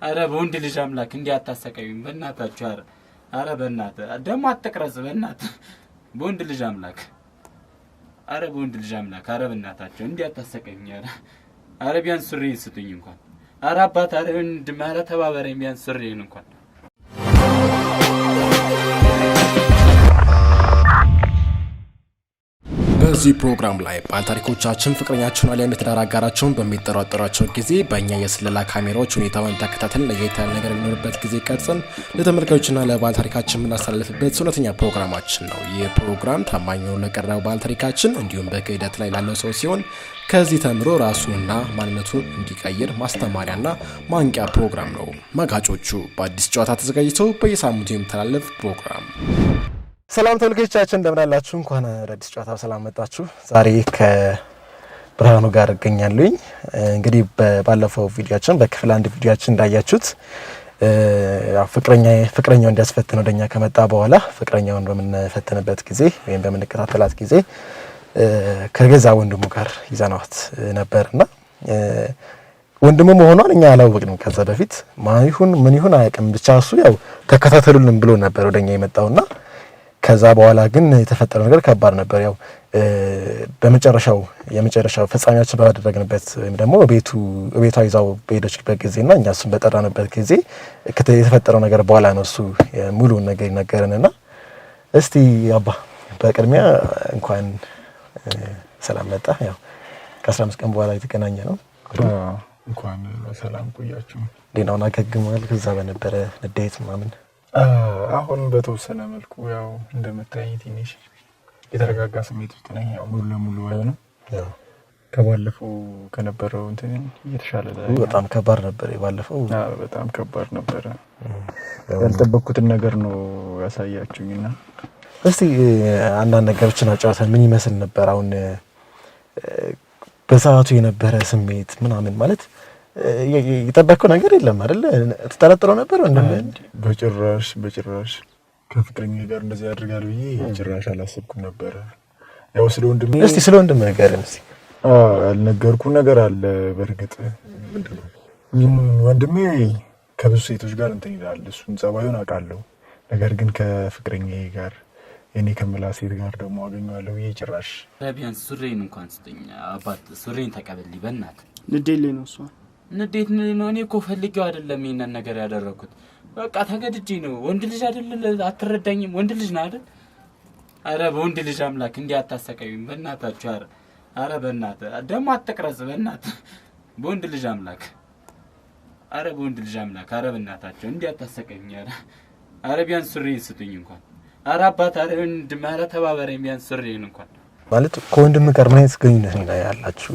አረ በወንድ ልጅ አምላክ እንዲያታሰቀዩኝ በእናታችሁ። አረ በእናትህ ደሞ አትቅረጽ በእናትህ በወንድ ልጅ አምላክ። አረ በወንድ ልጅ አምላክ አረ በእናታችሁ እንዲያታሰቀዩኝ። አረ ቢያንስ ሱሪ ስጡኝ እንኳን። አረ አባት አረ ወንድም አረ ተባበረኝ ቢያንስ ሱሪን እንኳን። በዚህ ፕሮግራም ላይ ባለታሪኮቻችን ፍቅረኛቸውን አሊያም የትዳር አጋራቸውን በሚጠራጠሯቸው ጊዜ በእኛ የስለላ ካሜራዎች ሁኔታውን ተከታተልን ለየት ያለ ነገር የሚኖርበት ጊዜ ቀርጸን ለተመልካቾችና ለባለታሪካችን የምናስተላልፍበት እውነተኛ ፕሮግራማችን ነው። ይህ ፕሮግራም ታማኝ ሆኖ ለቀረበው ባለታሪካችን እንዲሁም በክህደት ላይ ላለው ሰው ሲሆን ከዚህ ተምሮ ራሱንና ማንነቱን እንዲቀይር ማስተማሪያና ማንቂያ ፕሮግራም ነው። መጋጮቹ በአዲስ ጨዋታ ተዘጋጅቶ በየሳምንቱ የሚተላለፍ ፕሮግራም። ሰላም ተመልካቾቻችን እንደምን አላችሁ? እንኳን አዲስ ጨዋታ ሰላም መጣችሁ። ዛሬ ከብርሃኑ ጋር እገኛለሁኝ። እንግዲህ ባለፈው ቪዲዮአችን በክፍል አንድ ቪዲዮአችን እንዳያችሁት ፍቅረኛው እንዲያስፈትን ወደኛ ከመጣ በኋላ ፍቅረኛውን በምንፈትንበት ጊዜ ወይም በምንከታተላት ጊዜ ከገዛ ወንድሙ ጋር ይዘናት ነበርና ወንድሙ መሆኗን እኛ አላወቅንም። ከዛ በፊት ምን ይሁን አያውቅም፣ ብቻ እሱ ያው ተከታተሉልን ብሎ ነበር ወደኛ የመጣውና ከዛ በኋላ ግን የተፈጠረው ነገር ከባድ ነበር። ያው የመጨረሻው ፍጻሜያችን ባደረግንበት ወይም ደግሞ ቤቷ ይዛው በሄደችበት ጊዜና እኛ እሱን በጠራንበት ጊዜ የተፈጠረው ነገር በኋላ ነው እሱ ሙሉውን ነገር ይነገረንና እስቲ አባ በቅድሚያ እንኳን ሰላም መጣ። ያው ከ15 ቀን በኋላ የተገናኘ ነው። እንኳን ሰላም ቆያችሁ። ዴናውና ገግሟል ከዛ በነበረ ንዴት ምናምን አሁን በተወሰነ መልኩ ያው እንደምታይ ትንሽ የተረጋጋ ስሜት ውስጥ ነኝ። ያው ሙሉ ለሙሉ አይሆንም። ያው ከባለፈው ከነበረው እንትን እየተሻለ በጣም ከባድ ነበር የባለፈው። በጣም ከባድ ነበር። ያልጠበቅኩትን ነገር ነው ያሳያችሁኝና እስቲ አንዳንድ ነገሮችን አጫውተን ምን ይመስል ነበር አሁን በሰዓቱ የነበረ ስሜት ምናምን ማለት የጠበቀው ነገር የለም አይደል? ተጠራጥሮ ነበር እንደምን? በጭራሽ ከፍቅረኛ ጋር እንደዚህ ያደርጋል ብዬ ጭራሽ አላሰብኩም ነበር። ያው ስለ ወንድም ነገርን እስቲ ያልነገርኩ ነገር አለ። በርግጥ ወንድሜ ከብዙ ሴቶች ጋር እንትን ይላል። እሱን ጸባዩን አውቃለሁ። ነገር ግን ከፍቅረኛ ጋር እኔ ከመላሴት ጋር ደግሞ አገኘዋለሁ ብዬ ጭራሽ ቢያንስ ሱሪን እንኳን ስጡኝ አባት ሱሪን ተቀበልኝ በእናትህ። ንዴት ላይ ነው እሷ ንዴት ነው። እኔ እኮ ፈልጌው አይደለም ይሄንን ነገር ያደረኩት፣ በቃ ተገድጄ ነው። ወንድ ልጅ አይደል? አትረዳኝም? ወንድ ልጅ ነው አይደል? አረ በወንድ ልጅ አምላክ እንዲያታሰቀዩኝ በእናታችሁ። አረ በእናትህ ደሞ አትቅረጽ በእናትህ በወንድ ልጅ አምላክ። አረ በወንድ ልጅ አምላክ አረ በእናታችሁ እንዲያታሰቀዩኝ። አረ ቢያንስ ሱሪን ስጡኝ እንኳን። አረ አባት አረ ወንድም አረ ተባበረኝ ቢያንስ ሱሪን እንኳን። ማለት ከወንድም ጋር ምን አይነት ግንኙነት ነው ያላችሁ?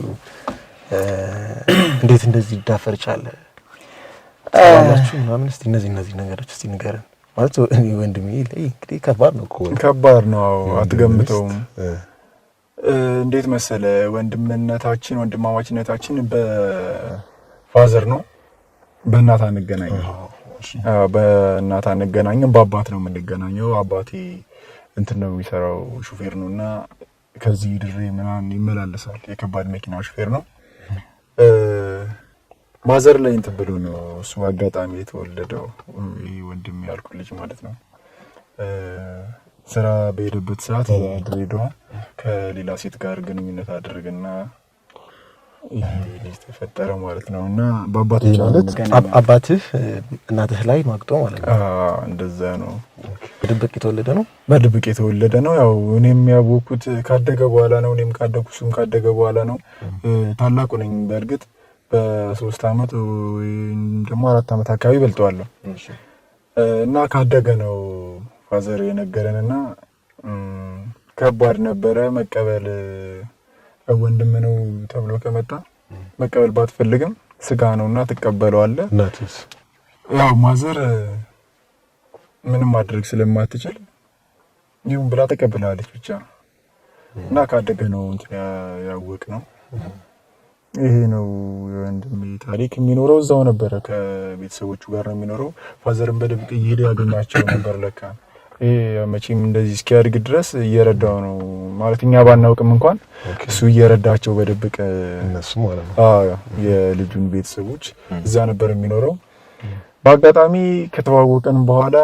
እንዴት እንደዚህ ይዳፈር ቻለ? ታላላችሁ ምናምን እስቲ እነዚህ ነገሮች እስቲ ንገረን። ማለት ወንድሜ ላይ እንግዲህ ከባድ ነው። አትገምተውም። እንዴት መሰለ ወንድማማችነታችን በፋዘር ነው፣ በእናት አንገናኝም። በእናት አንገናኝም፣ በአባት ነው የምንገናኘው። አባቴ እንትን ነው የሚሰራው፣ ሹፌር ነውና ከዚህ ድሬ ምናምን ይመላለሳል። የከባድ መኪና ሹፌር ነው። ማዘር ላይ እንትን ብሎ ነው እሱ አጋጣሚ የተወለደው። ይሄ ወንድም ያልኩ ልጅ ማለት ነው። ስራ በሄደበት ሰዓት ድሬዳዋ ከሌላ ሴት ጋር ግንኙነት አደረገና ይሄ ልጅ ተፈጠረ ማለት ነው። እና በአባትህ ማለት አባትህ እናትህ ላይ ማግጦ ማለት ነው። እንደዛ ነው። በድብቅ የተወለደ ነው። ያው እኔም ያወኩት ካደገ በኋላ ነው። እኔም ካደኩሱም ካደገ በኋላ ነው። ታላቁ ነኝ በእርግጥ በ3 አመት ወይም ደግሞ 4 አመት አካባቢ በልጠዋለሁ። እና ካደገ ነው ፋዘር የነገረንና ከባድ ነበረ መቀበል። ወንድም ነው ተብሎ ከመጣ መቀበል ባትፈልግም ስጋ ነውና ትቀበለዋለህ። እናትስ ያው ማዘር ምንም ማድረግ ስለማትችል ይሁን ብላ ተቀበላለች ብቻ። እና ካደገ ነው እንትን ያወቅ ነው። ይሄ ነው የወንድሜ ታሪክ። የሚኖረው እዛው ነበር፣ ከቤተሰቦቹ ጋር ነው የሚኖረው። ፋዘርን በድብቅ እየሄደ ያገኛቸው ነበር ለካ። ይሄ መቼም እንደዚህ እስኪያድግ ድረስ እየረዳው ነው ማለት እኛ ባናውቅም እንኳን እሱ እየረዳቸው በድብቅ እነሱ ማለት ነው። የልጁን ቤተሰቦች እዛ ነበር የሚኖረው። በአጋጣሚ ከተዋወቀን በኋላ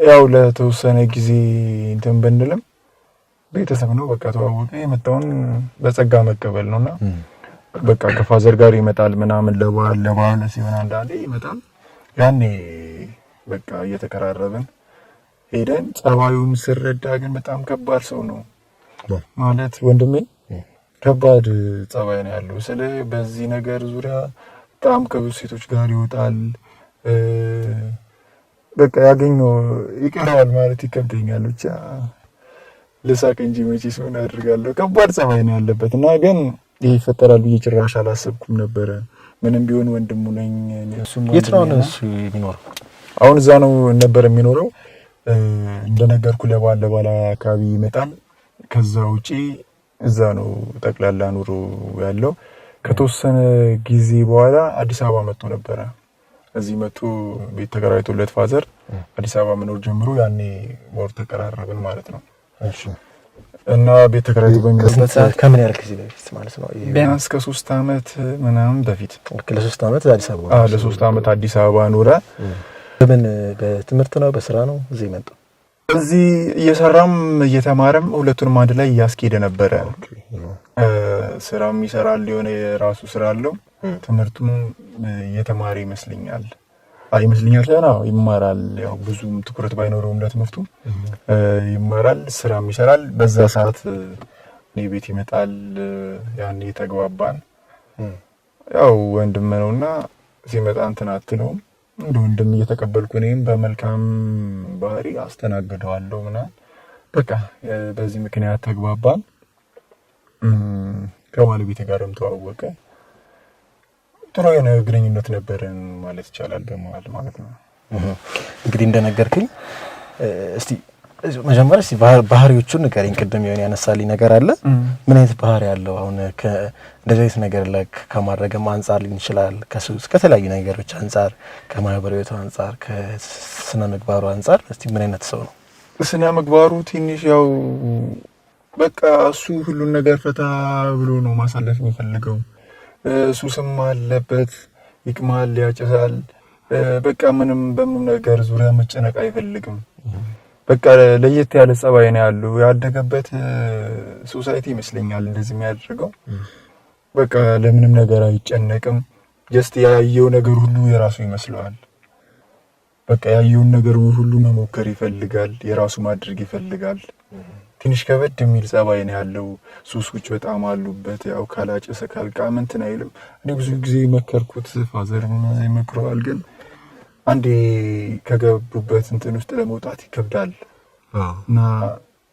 ያው ለተወሰነ ጊዜ እንትን ብንልም ቤተሰብ ነው በቃ ተዋወቀ የመጣውን በጸጋ መቀበል ነውና በቃ ከፋዘር ጋር ይመጣል ምናምን ለበዓል ሲሆን አንዳንዴ ይመጣል። ያኔ በቃ እየተቀራረብን ሄደን ጸባዩን ስረዳ ግን በጣም ከባድ ሰው ነው ማለት ወንድሜ ከባድ ጸባይ ነው ያለው። በዚህ ነገር ዙሪያ በጣም ከብዙ ሴቶች ጋር ይወጣል። በቃ ያገኘው ይቀራል ማለት ይከብደኛል። ብቻ ልሳቅ እንጂ መቼስ ምን አድርጋለሁ። ከባድ ጸባይ ነው ያለበት እና ግን ይሄ ይፈጠራል ብዬ ጭራሽ አላሰብኩም ነበረ። ምንም ቢሆን ወንድሙ ነኝ። እሱም የት ነው እሱ የሚኖረው? አሁን እዛ ነው ነበር የሚኖረው። እንደነገርኩ ለባላ አካባቢ ይመጣል። ከዛ ውጪ እዛ ነው ጠቅላላ ኑሮ ያለው። ከተወሰነ ጊዜ በኋላ አዲስ አበባ መጥቶ ነበረ። እዚህ መጥቶ ቤት ተከራይቶለት ፋዘር አዲስ አበባ መኖር ጀምሮ ያኔ ወር ተቀራረብን ማለት ነው። እሺ። እና ቤት ተከራይቶ በሚኖርበት ከምን ያህል ጊዜ በፊት ማለት ነው? ቢያንስ ከ3 ዓመት ምናምን በፊት። ለ3 ዓመት አዲስ አበባ? ለ3 ዓመት አዲስ አበባ ኖረ። በምን በትምህርት ነው በስራ ነው እዚህ መጣው? እዚህ እየሰራም እየተማረም ሁለቱንም አንድ ላይ እያስኬደ ነበረ። ስራም ይሰራል፣ የሆነ የራሱ ስራ አለው። ትምህርቱም እየተማረ ይመስለኛል ሳይሆን ይማራል። ያው ብዙም ትኩረት ባይኖረውም ለትምህርቱ ይማራል፣ ስራም ይሰራል። በዛ ሰዓት እኔ ቤት ይመጣል። ያኔ ተግባባን። ያው ወንድም ነውና ሲመጣ እንትን አትለውም። እንደ ወንድም እየተቀበልኩ እኔም በመልካም ባህሪ አስተናግደዋለሁ ምናምን። በቃ በዚህ ምክንያት ተግባባን። ከባለቤቴ ጋርም ተዋወቀ። ጥሩ የሆነ ግንኙነት ነበረን ማለት ይቻላል በመሃል ማለት ነው። እንግዲህ እንደነገርኩኝ እስቲ መጀመሪያ እስቲ ባህሪዎቹን ንገረኝ። ቅድም የሆነ ያነሳልኝ ነገር አለ። ምን አይነት ባህሪ ያለው አሁን እንደዚህ አይነት ነገር ለክ ከማድረግም አንፃር ሊሆን ይችላል፣ ከሱስ ከተለያዩ ነገሮች አንፃር፣ ከማህበራዊ አንፃር፣ ከስነ ምግባሩ አንፃር እስቲ ምን አይነት ሰው ነው? ስነ ምግባሩ ትንሽ ያው በቃ እሱ ሁሉን ነገር ፈታ ብሎ ነው ማሳለፍ የሚፈልገው። ሱስም አለበት፣ ይቅማል፣ ያጨሳል። በቃ ምንም በምንም ነገር ዙሪያ መጨነቅ አይፈልግም። በቃ ለየት ያለ ጸባይ ነው ያለው። ያደገበት ሶሳይቲ ይመስለኛል እንደዚህ የሚያደርገው። በቃ ለምንም ነገር አይጨነቅም። ጀስት ያየው ነገር ሁሉ የራሱ ይመስለዋል። በቃ ያየውን ነገር ሁሉ መሞከር ይፈልጋል፣ የራሱ ማድረግ ይፈልጋል። ትንሽ ከበድ የሚል ጸባይ ነው ያለው። ሱሶች በጣም አሉበት። ያው ካላጨሰ ካልቃመ እንትን አይልም። እኔ ብዙ ጊዜ መከርኩት፣ ፋዘርም ይመክረዋል። ግን አንዴ ከገቡበት እንትን ውስጥ ለመውጣት ይከብዳል እና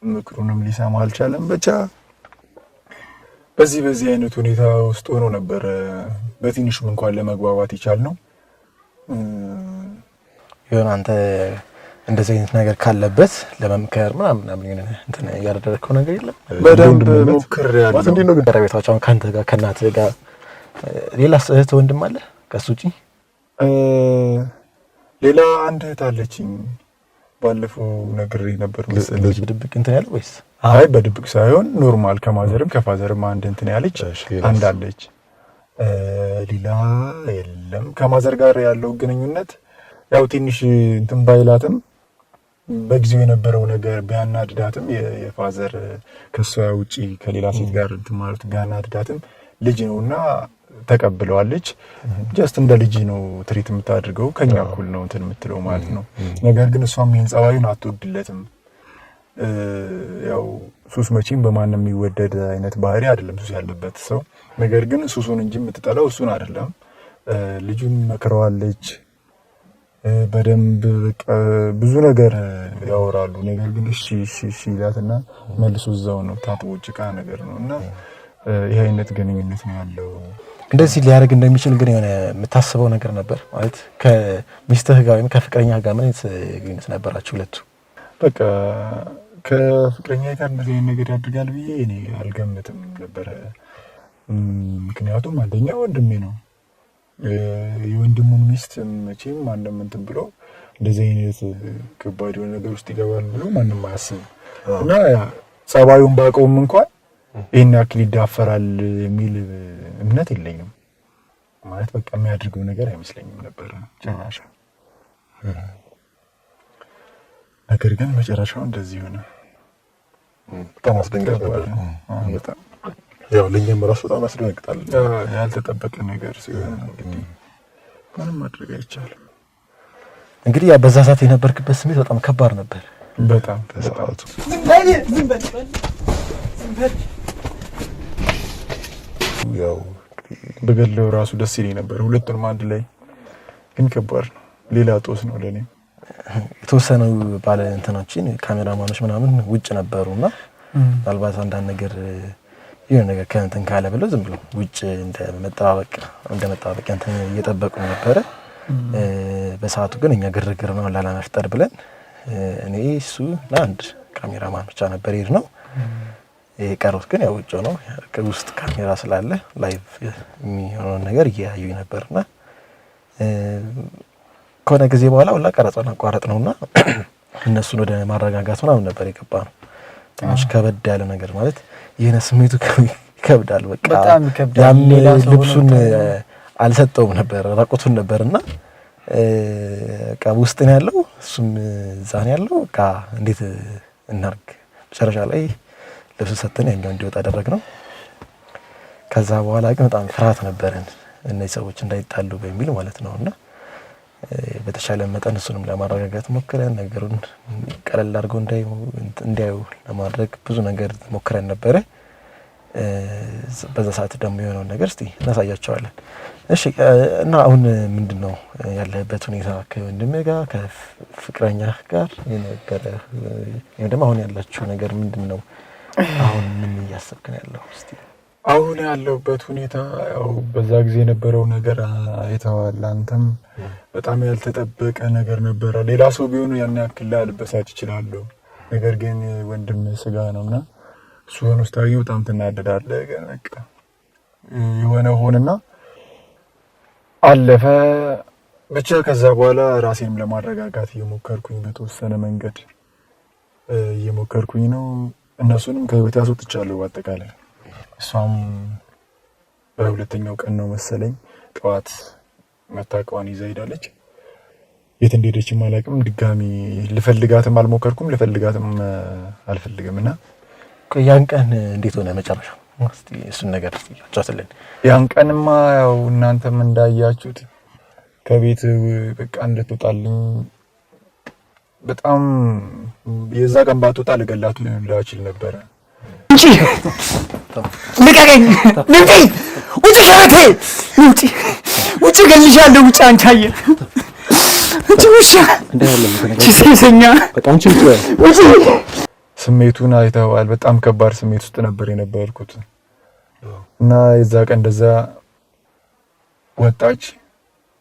ምክሩንም ሊሰማ አልቻለም። ብቻ በዚህ አይነት ሁኔታ ውስጥ ሆኖ ነበር በትንሹም እንኳን ለመግባባት ይቻልነው። ይሁን አንተ እንደዚህ አይነት ነገር ካለበት ለመምከር ምናምን የሆነ እንትን ያደረከው ነገር የለም? በደንብ ሞክሬያለሁ። እንዴት ነው ግን ቀረቤታቸው አሁን ካንተ ጋር ከእናትህ ጋር? ሌላ እህት ወንድም አለ ከሱ ውጪ? ሌላ አንድ እህት አለችኝ። ባለፈው ነግሬ ነበር መሰለኝ። በድብቅ እንትን ያለው ወይስ? አይ በድብቅ ሳይሆን ኖርማል ከማዘርም ከፋዘርም አንድ እንትን ያለች አንድ አለች። ሌላ የለም። ከማዘር ጋር ያለው ግንኙነት ያው ትንሽ እንትን ባይላትም በጊዜው የነበረው ነገር ቢያናድዳትም የፋዘር ከሷ ውጪ ከሌላ ሴት ጋር እንትን ማለት ቢያናድዳትም ልጅ ነውና ተቀብለዋለች። ጀስት እንደ ልጅ ነው ትሪት የምታደርገው፣ ከኛ እኩል ነው እንትን የምትለው ማለት ነው። ነገር ግን እሷም ይሄን ጸባዩን አትወድለትም። ያው ሱስ መቼም በማንም የሚወደድ አይነት ባህሪ አይደለም ሱስ ያለበት ሰው። ነገር ግን ሱሱን እንጂ የምትጠላው እሱን አይደለም። ልጁን መክረዋለች በደንብ በቃ ብዙ ነገር ያወራሉ። ነገር ግን እሺ ይላትና መልሶ እዛው ነው ታጥቦ ጭቃ ነገር ነውና ይሄ አይነት ግንኙነት ነው ያለው። እንደዚህ ሊያደርግ እንደሚችል ግን የሆነ የምታስበው ነገር ነበር ማለት ከሚስትህ ጋር ወይም ከፍቅረኛ ጋር ምን አይነት ግንኙነት ነበራችሁ ሁለቱ? በቃ ከፍቅረኛ ጋር እንደዚህ አይነት ነገር ያደርጋል ብዬ እኔ አልገምትም ነበር። ምክንያቱም አንደኛ ወንድሜ ነው። የወንድሙን ሚስት መቼም ማንም እንትን ብሎ እንደዚህ አይነት ከባድ የሆነ ነገር ውስጥ ይገባል ብሎ ማንም አያስብም። እና ጸባዩን ባውቀውም እንኳን ይሄን ያክል ይዳፈራል የሚል እምነት የለኝም። ማለት በቃ የሚያደርገው ነገር አይመስለኝም ነበር ጭራሽ። ነገር ግን መጨረሻው እንደዚህ ሆነ። በጣም አስደንጋጭ ነበር። በጣም ያው ለኛም ራሱ በጣም ያስደነግጣል። ያልተጠበቀ ነገር ሲሆን እንግዲህ ምንም ማድረግ አይቻልም። እንግዲህ ያ በዛ ሰዓት የነበርክበት ስሜት በጣም ከባድ ነበር። በጣም ተሰዓቱ ያው በገለው ራሱ ደስ ይለኝ ነበር ሁለቱንም አንድ ላይ፣ ግን ከባድ ነው። ሌላ ጦስ ነው ለኔ። የተወሰኑ ባለ እንትኖችን ካሜራማኖች ምናምን ውጭ ነበሩና ምናልባት አንዳንድ ነገር የሆነ ነገር ከእንትን ካለ ብለው ዝም ብሎ ውጭ እንደመጠባበቅ እንትን እየጠበቁ ነበረ። በሰዓቱ ግን እኛ ግርግር ነው ላለመፍጠር ብለን እኔ እሱ ለአንድ ካሜራማን ብቻ ነበር ሄድ ነው። የቀሩት ግን ያው ውጭ ነው። ውስጥ ካሜራ ስላለ ላይቭ የሚሆነውን ነገር እያዩ ነበርና ከሆነ ጊዜ በኋላ ወላ ቀረጻውን አቋረጥ ነውና እነሱን ወደ ማረጋጋት ምናምን ነበር የገባ ነው። ትንሽ ከበድ ያለ ነገር ማለት የሆነ ስሜቱ ይከብዳል። በቃ በጣም ይከብዳል። ያም ልብሱን አልሰጠውም ነበር ራቁቱን ነበርና በቃ ውስጥ ነው ያለው እሱም እዛ ነው ያለው። በቃ እንዴት እናርግ? መጨረሻ ላይ ልብስ ሰጥተን ያኛው እንዲወጣ አደረግነው። ከዛ በኋላ ግን በጣም ፍርሃት ነበረን እነዚህ ሰዎች እንዳይጣሉ በሚል ማለት ነውና በተሻለ መጠን እሱንም ለማረጋጋት ሞክረን ነገሩን ቀለል አድርገው እንዳዩ ለማድረግ ብዙ ነገር ሞክረን ነበረ። በዛ ሰዓት ደግሞ የሆነው ነገር እስቲ እናሳያቸዋለን። እሺ እና አሁን ምንድነው ያለበት ሁኔታ? ከወንድምህ ጋር ከፍቅረኛ ጋር የነበረ ደግሞ አሁን ያላችሁ ነገር ምንድነው? አሁን ምን እያሰብክ ነው ያለው? እስቲ አሁን ያለውበት ሁኔታ ያው በዛ ጊዜ የነበረው ነገር አይተዋል አንተም። በጣም ያልተጠበቀ ነገር ነበረ። ሌላ ሰው ቢሆን ያን ያክል ላልበሳጭ ይችላል። ነገር ግን ወንድም ስጋ ነውና እሱን ውስጣዊ በጣም ትናደዳለህ። ግን በቃ የሆነ ሆነና አለፈ ብቻ። ከዛ በኋላ ራሴንም ለማረጋጋት እየሞከርኩኝ በተወሰነ መንገድ እየሞከርኩኝ ነው። እነሱንም ከህይወት ያስወጥቻለሁ በአጠቃላይ። እሷም በሁለተኛው ቀን ነው መሰለኝ ጠዋት መታቀዋን ይዛ ሄዳለች። የት እንደሄደችም አላውቅም። ድጋሚ ልፈልጋትም አልሞከርኩም፣ ልፈልጋትም አልፈልግምና ያን ቀን እንዴት ሆነ መጨረሻው? እስቲ እሱን ነገር እስቲ አጫውትልን። ያን ቀንማ ያው እናንተም እንዳያችሁት ከቤት በቃ እንድትወጣልኝ በጣም የዛ ቀን ባትወጣ ልገላት ልችል ነበረ። እንጂ ልቀቀኝ! ልምጪ! ውጪ! ከቤቴ ውጪ! ውጪ! ገልሻለሁ! ውጪ! አንቺ አየህ እንጂ ውሻ ሴሰኛ በጣም ችግር ውጪ! ስሜቱን አይተዋል። በጣም ከባድ ስሜት ውስጥ ነበር የነበርኩት እና የዛ ቀን እንደዛ ወጣች።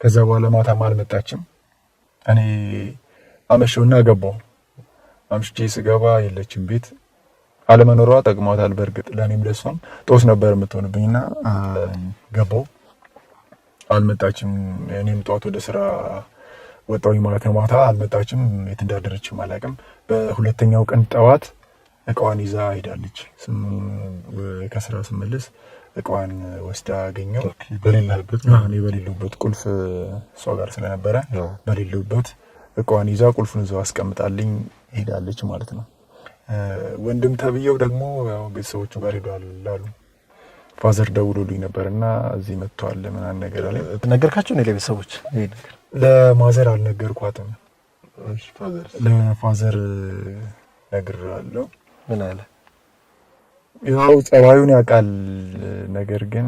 ከዛ በኋላ ማታም አልመጣችም። እኔ አመሸውና ገባሁ። አምሽቼ ስገባ የለችም ቤት። አለመኖሯ ጠቅሟታል በእርግጥ ለኔም ለሷም ጦስ ነበር የምትሆንብኝና ገባሁ። አልመጣችም። እኔም ጧት ወደ ስራ ወጣሁኝ ማለት ነው። ማታ አልመጣችም። የት እንዳደረችም አላውቅም። በሁለተኛው ቀን ጠዋት እቃዋን ይዛ ሄዳለች። ከስራ ስመለስ እቃዋን ወስዳ አገኘው። በሌለሁበት ቁልፍ እሷ ጋር ስለነበረ በሌለሁበት እቃዋን ይዛ ቁልፉን እዛው አስቀምጣልኝ ሄዳለች ማለት ነው። ወንድም ተብየው ደግሞ ያው ቤተሰቦቹ ጋር ሄዷል አሉ። ፋዘር ደውሎልኝ ነበርና እዚህ መጥቷል ምናምን ነገር አለ። ነገርካቸው ነው ለቤተሰቦች? ይሄ ነገር ለማዘር አልነገርኳትም። እሺ ለፋዘር ነግሬዋለሁ። ምን አለ? ያው ጸባዩን ያውቃል። ነገር ግን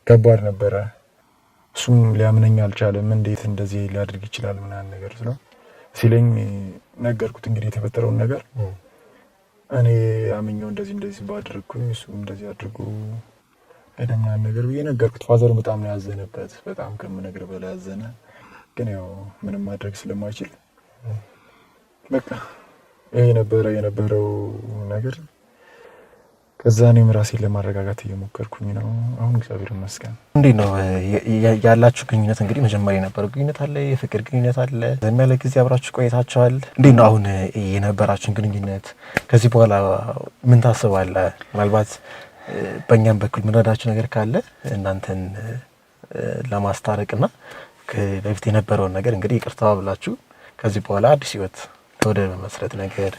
ከባድ ነበረ። እሱም ሊያምነኝ አልቻለም። እንዴት እንደዚህ ሊያደርግ ይችላል ምናምን ነገር ሲለኝ ነገርኩት። እንግዲህ የተፈጠረውን ነገር እኔ አምኜው እንደዚህ ባደረግኩኝ እሱ እንደዚህ አድርጎ አይደማ ነገር ብዬ ነገርኩት። ፋዘር በጣም ነው ያዘነበት። በጣም ከምነግር በላይ ያዘነ። ግን ያው ምንም ማድረግ ስለማይችል በቃ ይሄ ነበር የነበረው ነገር። ከዛ እኔም ራሴን ለማረጋጋት እየሞከርኩኝ ነው። አሁን እግዚአብሔር ይመስገን። እንዴት ነው ያላችሁ ግንኙነት? እንግዲህ መጀመሪያ የነበረው ግንኙነት አለ፣ የፍቅር ግንኙነት አለ፣ ዘም ያለ ጊዜ አብራችሁ ቆይታችኋል። እንዴት ነው አሁን የነበራችሁን ግንኙነት? ከዚህ በኋላ ምን ታስባለህ? ምናልባት በእኛም በኩል ምንረዳችሁ ነገር ካለ እናንተን ለማስታረቅና በፊት የነበረውን ነገር እንግዲህ ይቅርታ ብላችሁ ከዚህ በኋላ አዲስ ህይወት ወደ መመስረት ነገር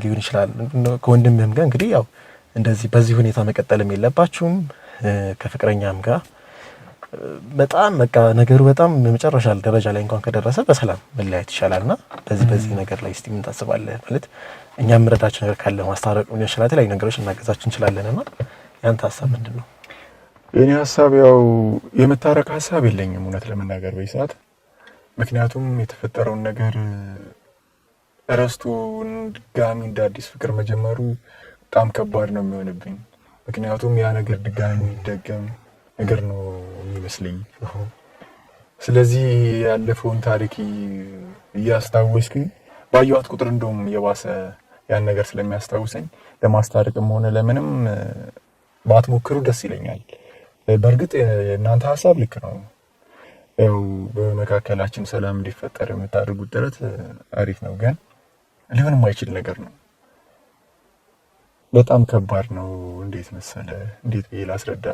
ሊሆን ይችላል። ከወንድምህም ጋር እንግዲህ ያው እንደዚህ በዚህ ሁኔታ መቀጠልም የለባችሁም። ከፍቅረኛም ጋር በጣም በቃ ነገሩ በጣም መጨረሻ ደረጃ ላይ እንኳን ከደረሰ በሰላም መለያየት ይሻላልና በዚህ ነገር ላይ እስቲ ምን ታስባለህ? ማለት እኛም ምረዳችን ነገር ካለ ማስታረቅ ምን ይችላል ላይ ነገሮች እናገዛችሁ እንችላለንና ያንተ ሀሳብ ምንድነው? የኔ ሀሳብ ያው የመታረቅ ሀሳብ የለኝም እውነት ለመናገር በይሳት። ምክንያቱም የተፈጠረውን ነገር ረስቶ ድጋሚ እንደ አዲስ ፍቅር መጀመሩ በጣም ከባድ ነው የሚሆንብኝ። ምክንያቱም ያ ነገር ድጋሚ የሚደገም ነገር ነው የሚመስለኝ። ስለዚህ ያለፈውን ታሪክ እያስታወስኩኝ ባየኋት ቁጥር እንደውም የባሰ ያን ነገር ስለሚያስታውሰኝ ለማስታረቅም ሆነ ለምንም ባትሞክሩ ደስ ይለኛል። በእርግጥ የእናንተ ሀሳብ ልክ ነው። ያው በመካከላችን ሰላም እንዲፈጠር የምታደርጉት ጥረት አሪፍ ነው፣ ግን ሊሆን የማይችል ነገር ነው። በጣም ከባድ ነው። እንዴት መሰለ፣ እንዴት ብዬ ላስረዳ?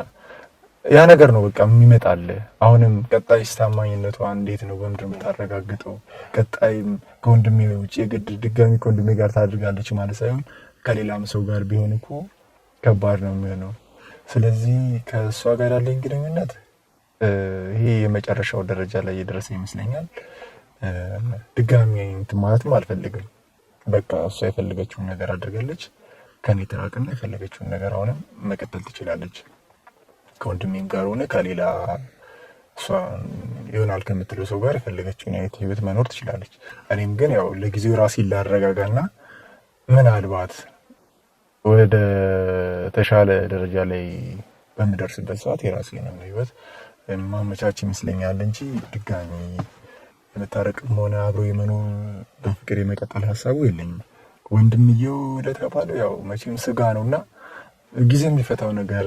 ያ ነገር ነው በቃ የሚመጣል። አሁንም ቀጣይ ታማኝነቷ እንዴት ነው በምንድን ነው የምታረጋግጠው? ቀጣይም ከወንድሜ ውጭ የግድ ድጋሚ ከወንድሜ ጋር ታድርጋለች ማለት ሳይሆን ከሌላም ሰው ጋር ቢሆን እኮ ከባድ ነው የሚሆነው። ስለዚህ ከእሷ ጋር ያለኝ ግንኙነት ይሄ የመጨረሻው ደረጃ ላይ የደረሰ ይመስለኛል። ድጋሚ እንትን ማለትም አልፈልግም። በቃ እሷ የፈለገችውን ነገር አድርጋለች። ከኔ ተራቅና የፈለገችውን ነገር አሁንም መቀጠል ትችላለች። ከወንድሜም ጋር ሆነ ከሌላ እሷ ይሆናል ከምትለው ሰው ጋር የፈለገችውን አይነት ህይወት መኖር ትችላለች። እኔም ግን ያው ለጊዜው ራሴን ላረጋጋና ምናልባት ወደ ተሻለ ደረጃ ላይ በምደርስበት ሰዓት የራሴን ህይወት ማመቻች ይመስለኛል እንጂ ድጋሚ የመታረቅም ሆነ አብሮ የመኖር በፍቅር የመቀጠል ሀሳቡ የለኝም። ወንድምየው ለተባለው ያው መቼም ስጋ ነውና ጊዜ የሚፈታው ነገር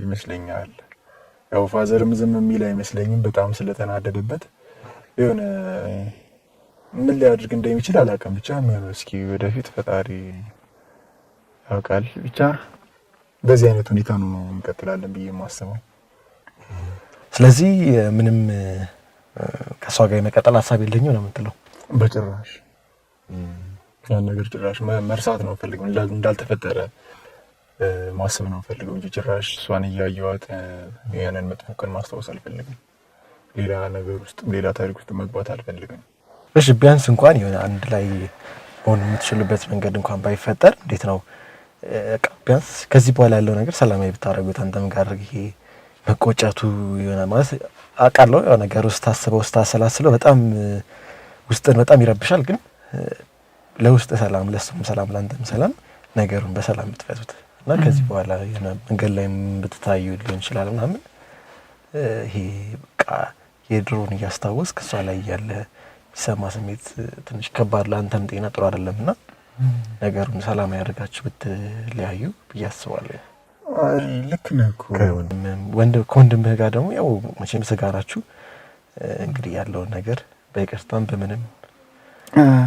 ይመስለኛል። ያው ፋዘርም ዝም የሚል አይመስለኝም። በጣም ስለተናደደበት የሆነ ምን ሊያድርግ እንደሚችል አላውቅም። ብቻ ምን እስኪ ወደፊት ፈጣሪ ያውቃል። ብቻ በዚህ አይነት ሁኔታ ነው እንቀጥላለን ብዬ የማስበው። ስለዚህ ምንም ከሷ ጋር የመቀጠል ሀሳብ የለኝም ነው የምትለው? በጭራሽ ያን ነገር ጭራሽ መርሳት ነው ፈልገው እንዳልተፈጠረ ማሰብ ነው ፈልገው እንጂ ጭራሽ እሷን እያየኋት ያንን መጥፎ ቀን ማስታወስ አልፈልግም። ሌላ ነገር ውስጥ ሌላ ታሪክ ውስጥ መግባት አልፈልግም። እሺ ቢያንስ እንኳን የሆነ አንድ ላይ ሆነ የምትችሉበት መንገድ እንኳን ባይፈጠር እንዴት ነው ቢያንስ ከዚህ በኋላ ያለው ነገር ሰላማዊ ብታረጉት አንተም ጋር ይሄ መቆጨቱ የሆነ ማለት አውቃለሁ ያው ነገር ውስጥ ታሰላስለው በጣም ውስጥን በጣም ይረብሻል። ግን ለውስጥ ሰላም ለሱም ሰላም ላንተም ሰላም ነገሩን በሰላም ብትፈቱት እና ከዚህ በኋላ የሆነ መንገድ ላይ ብትታዩ ሊሆን ይችላል ምናምን ይሄ በቃ የድሮን እያስታወስክ እሷ ላይ ያለ የሚሰማ ስሜት ትንሽ ከባድ ለአንተም ጤና ጥሩ አይደለምና ነገሩን ሰላም ያደርጋችሁ ብትለያዩ ብዬ አስባለሁ። ልክ ነህ እኮ ከወንድምህ ጋር ደግሞ ያው መቼም ስጋ ናችሁ። እንግዲህ ያለውን ነገር በይቅርታም በምንም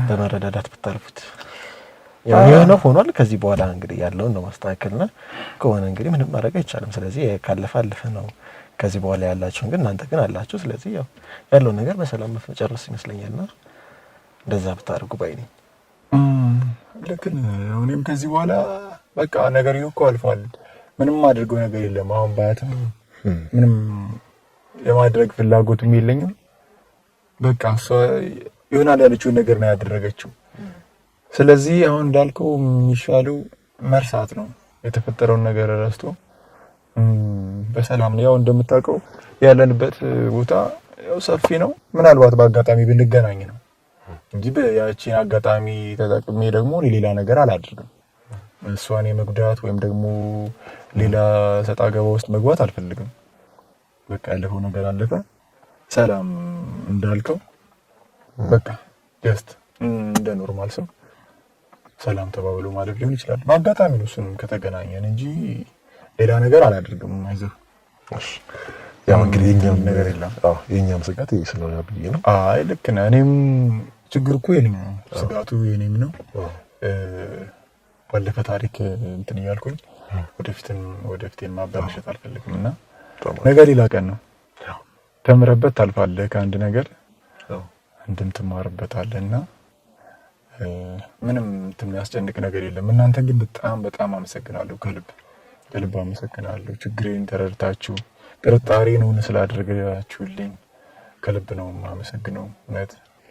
በመረዳዳት ብታልፉት ያው የሆነ ሆኗል። ከዚህ በኋላ እንግዲህ ያለውን ነው ማስተካከልና ከሆነ እንግዲህ ምንም ማድረግ አይቻልም። ስለዚህ ካለፈ አለፈ ነው። ከዚህ በኋላ ያላችሁን ግን እናንተ ግን አላችሁ። ስለዚህ ያው ያለውን ነገር በሰላም መጨረስ ይመስለኛልና እንደዛ ብታደርጉ ባይ ነኝ። ልክ ነህ። እኔም ከዚህ በኋላ በቃ ነገር እኮ አልፏል። ምንም አድርገው ነገር የለም። አሁን ባያትም ምንም የማድረግ ፍላጎትም የለኝም። በቃ እሷ ይሆናል ያለችውን ነገር ነው ያደረገችው። ስለዚህ አሁን እንዳልከው የሚሻለው መርሳት ነው። የተፈጠረውን ነገር ረስቶ በሰላም ነው። ያው እንደምታውቀው ያለንበት ቦታ ያው ሰፊ ነው። ምናልባት በአጋጣሚ ብንገናኝ ነው እንጂ ያቺን አጋጣሚ ተጠቅሜ ደግሞ ሌላ ነገር አላደርግም። እሷን የመጉዳት ወይም ደግሞ ሌላ ሰጣ ገባ ውስጥ መግባት አልፈልግም። በቃ ያለፈው ነገር አለፈ። ሰላም እንዳልከው በቃ ጀስት እንደ ኖርማል ሰው ሰላም ተባብሎ ማለት ሊሆን ይችላል። በአጋጣሚ ነው እሱንም ከተገናኘን እንጂ ሌላ ነገር አላደርግም። አይዞህ ያው እንግዲህ የኛም ነገር የለም። የኛም ስጋት ይሄ ስለሆነ ብዬ ነው። አይ ልክ ነህ። እኔም ችግር እኮ የኔም ነው፣ ስጋቱ የኔም ነው። ባለፈ ታሪክ እንትን እያልኩኝ ወደፊትን ማበላሸት አልፈልግምና ነገ ሌላ ቀን ነው። ተምረበት ታልፋለህ ከአንድ ነገር አንድም ትማርበታለህና ምንም የሚያስጨንቅ ነገር የለም። እናንተ ግን በጣም አመሰግናለሁ፣ ከልብ አመሰግናለሁ። ችግሬን ተረድታችሁ ጥርጣሬን እውን ስላደረጋችሁልኝ ከልብ ነው የማመሰግነው።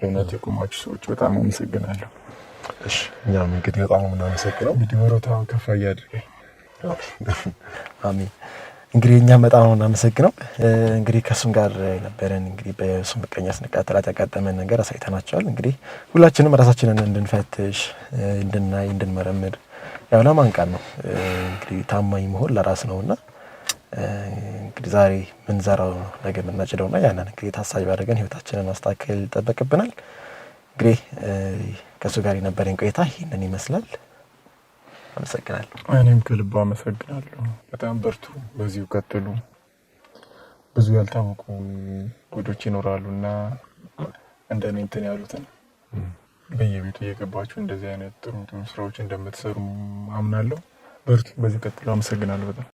እውነት የቆማችሁ ሰዎች በጣም አመሰግናለሁ። እሺ እኛም እንግዲህ በጣም የምናመሰግነው እንግዲህ ወሮታውን ከፍ ያድርገኝ። አሜን። እንግዲህ እኛም በጣም ነው የምናመሰግነው። እንግዲህ ከሱም ጋር ነበረን እንግዲህ በሱ ምቀኛ ስንቃጠላት ያጋጠመን ነገር አሳይተናቸዋል። እንግዲህ ሁላችንም ራሳችንን እንድንፈትሽ፣ እንድናይ፣ እንድንመረምር ያው ለማንቃት ነው። እንግዲህ ታማኝ መሆን ለራስ ነውና እንግዲህ ዛሬ ምን ዘራው ነው ነገ የምናጭደውና ያንን እንግዲህ ታሳቢ አድርገን ህይወታችንን ማስተካከል ይጠበቅብናል። እንግዲህ ከሱ ጋር የነበረን ቆይታ ይሄንን ይመስላል። አመሰግናለሁ። እኔም ከልብ አመሰግናለሁ። በጣም በርቱ፣ በዚሁ ቀጥሉ። ብዙ ያልታወቁ ጉዶች ይኖራሉና እንደኔ እንትን ያሉትን በየቤቱ እየገባችሁ እንደዚህ አይነት ጥሩ ስራዎች እንደምትሰሩ አምናለሁ። በርቱ፣ በዚሁ ቀጥሉ። አመሰግናለሁ በጣም